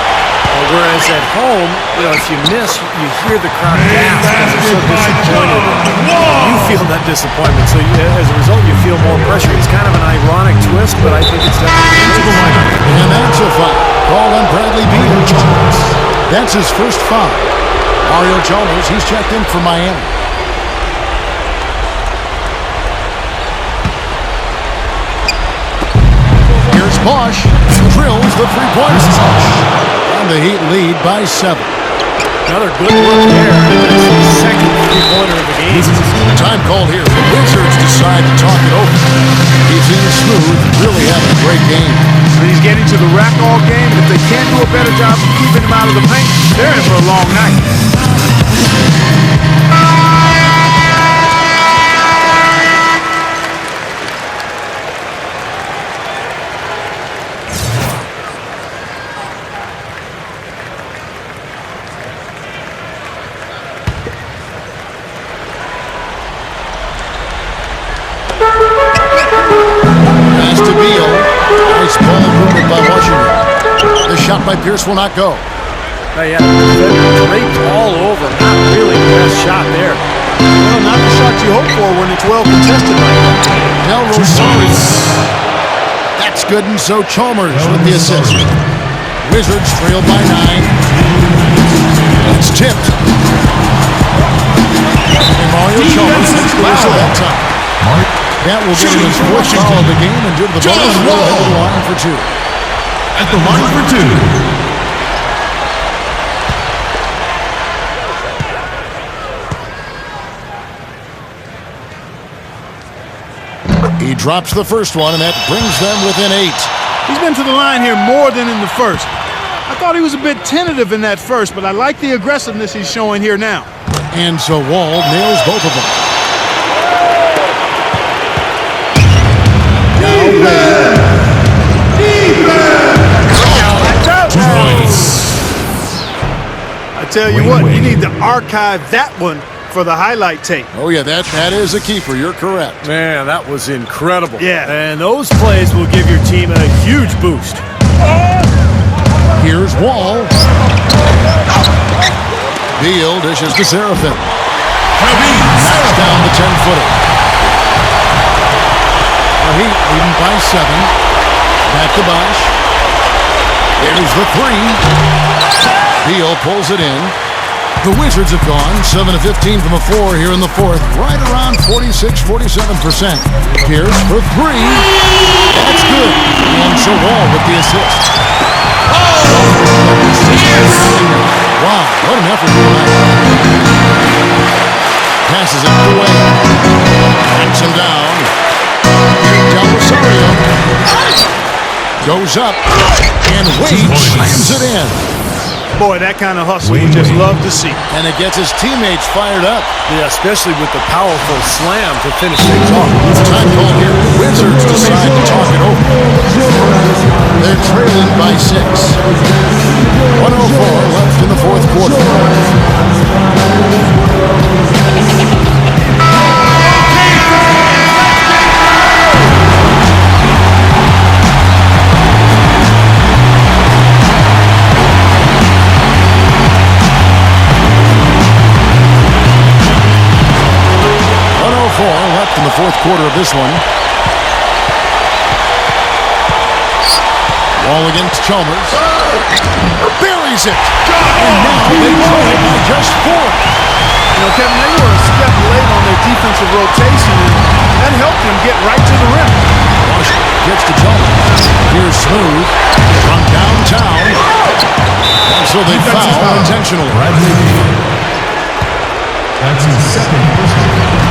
Speaker 4: Whereas at home, if you miss, you hear the crowd gasp because they're so disappointed. You feel that disappointment, so as a result, you feel more pressure. It's kind of an ironic twist, but I think it's definitely into the lineup.
Speaker 2: And that's a foul. Call on Bradley Beal. That's his first foul. Mario Chalmers, he's checked in for Miami. Here's Bosch. Drills the three-pointer. And the Heat lead by 7.
Speaker 4: Another good look there. That's the second three-pointer of the game.
Speaker 2: Time called here. The Wizards decide to talk it over. He's in smooth, really having a great game.
Speaker 3: He's getting to the rack all game, and if they can't do a better job of keeping him out of the paint, they're in for a long night.
Speaker 2: Pass to Beal. Nice ball movement by Washington. The shot by Pierce will not go.
Speaker 4: Oh, yeah, draped all over. Not really the best shot there.
Speaker 3: Well, not the shot you hope for when it's well contested like that.
Speaker 2: Chalmers. That's good, and so Chalmers with the assist. Wizards trail by 9. It's tipped. And Mario Chalmers exclusive that time. That will get him his fourth foul of the game, and due to the bonus, will head to the line for 2.
Speaker 5: At the line for 2.
Speaker 2: He drops the first one, and that brings them within 8.
Speaker 3: He's been to the line here more than in the first. I thought he was a bit tentative in that first, but I like the aggressiveness he's showing here now.
Speaker 2: And so Wall nails both of them.
Speaker 3: I tell you what, you need to archive that one for the highlight tape.
Speaker 2: Oh, yeah, that is a keeper. You're correct.
Speaker 4: Man, that was incredible.
Speaker 3: Yeah.
Speaker 4: And those plays will give your team a huge boost.
Speaker 2: Here's Wall. Beal dishes to Seraphin. Knocks down the 10-footer. Heat leading by 7. Back to Bosch. There's the 3. Beal pulls it in. The Wizards have gone 7 of 15 from a 4 here in the fourth. Right around 46-47%. Pierce for 3. That's good. And so Wall with the assist. Wow, what an effort tonight. Passes it away. Knocks him down. Del Rosario goes up, and Wade slams it in.
Speaker 3: Boy, that kind of hustle we just love to see.
Speaker 2: And it gets his teammates fired up.
Speaker 4: Yeah, especially with the powerful slam to finish things off.
Speaker 2: Time called here. The Wizards decide to talk it over. They're trailing by 6. 1:04 left in the fourth quarter. Left in the fourth quarter of this one. Wall against Chalmers. Buries it. And now they trail by just 4.
Speaker 3: You know, Kevin, they were a step late on their defensive rotation, and that helped them get right to the rim.
Speaker 2: Washington gets to Chalmers. Here's Smooth from downtown. And so they foul intentionally.
Speaker 5: That's his second personal.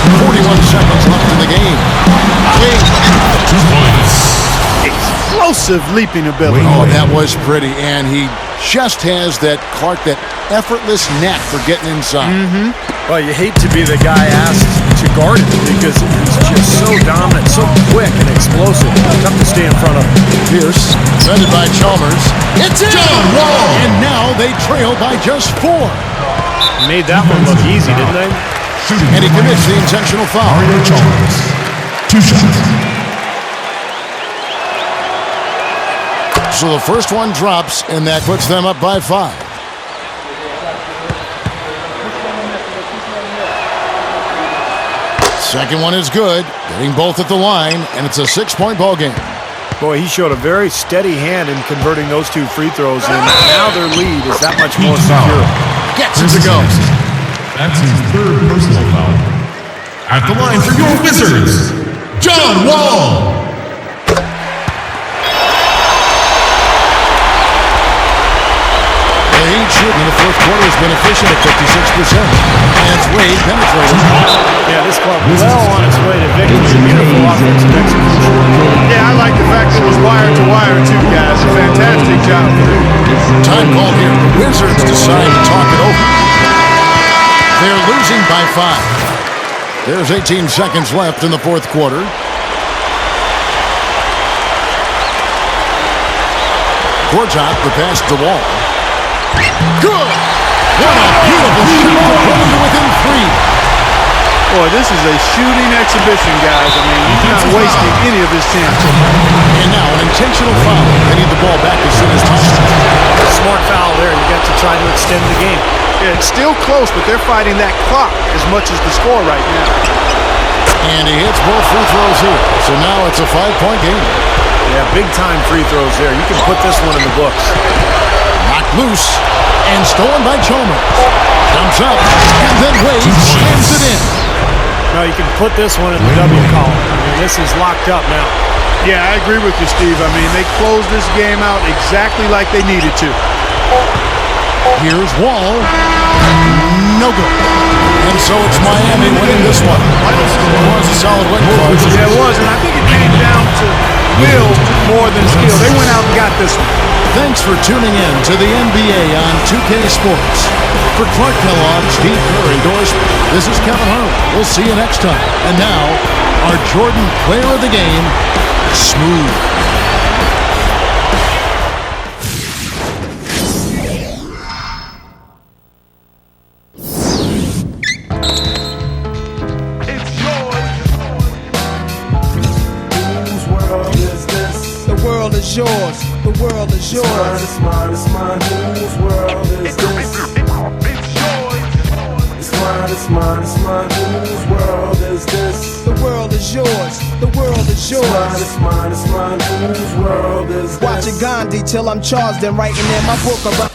Speaker 2: 41 seconds left in the game. King.
Speaker 5: 2 points.
Speaker 3: Explosive leaping ability.
Speaker 2: Oh, that was pretty. And he just has that, Clark, that effortless knack for getting inside.
Speaker 4: Well, you hate to be the guy asked to guard him because he's just so dominant, so quick and explosive. Tough to stay in front of him.
Speaker 2: Pierce, defended by Chalmers. It's in!
Speaker 5: John Wall!
Speaker 2: And now they trail by just 4.
Speaker 4: Made that one look easy, didn't they?
Speaker 2: And he commits the intentional foul.
Speaker 5: Mario Chalmers. 2 shots.
Speaker 2: So the first one drops, and that puts them up by 5. Second one is good, getting both at the line, and it's a 6-point ball game.
Speaker 4: Boy, he showed a very steady hand in converting those 2 free throws, and now their lead is that much more secure.
Speaker 2: Gets it to go.
Speaker 5: That's his 3rd personal foul. At the line for your Wizards, John Wall.
Speaker 2: The Heat shooting in the fourth quarter is been efficient at 56%. And Wade penetrating.
Speaker 4: Yeah, this club well on its way to victory. Beautiful offensive execution.
Speaker 3: Yeah, I like the fact that it was wire to wire, too, guys. A fantastic job.
Speaker 2: Time called here. The Wizards decide to talk it over. They're losing by 5. There's 18 seconds left in the fourth quarter. Gortat, the pass to Wall. Good! What a beautiful shot to put him to within 3.
Speaker 3: Boy, this is a shooting exhibition, guys. I mean, he's not wasting any of his chances.
Speaker 2: And now an intentional foul. They need the ball back as soon as possible.
Speaker 4: Smart foul there. You got to try to extend the game.
Speaker 3: Yeah, it's still close, but they're fighting that clock as much as the score right now.
Speaker 2: And he hits both free throws here. So now it's a 5-point game.
Speaker 4: Yeah, big-time free throws there. You can put this one in the books.
Speaker 2: Knocked loose and stolen by Chalmers. Comes up, and then Wade slams it in.
Speaker 4: No, you can put this one in the W column. I mean, this is locked up now.
Speaker 3: Yeah, I agree with you, Steve. I mean, they closed this game out exactly like they needed to.
Speaker 2: Here's Wall. No good. And so it's Miami winning this one. It was a solid win for us.
Speaker 3: Yeah, it was, and I think it came down to will more than skill. They went out and got this one.
Speaker 2: Thanks for tuning in to the NBA on 2K Sports. For Clark Kellogg's Steve Kerr endorsement, this is Kevin Harlan. We'll see you next time. And now, our Jordan player of the game, Smooth.
Speaker 10: Yours. The world is yours.
Speaker 11: It's mine, it's mine, whose world is this? It's yours. It's mine, it's mine, it's mine, whose world is this?
Speaker 10: The world is yours. The world is yours.
Speaker 11: It's mine, it's mine, whose world is this?
Speaker 10: Watching Gandhi till I'm charged and writing in my book about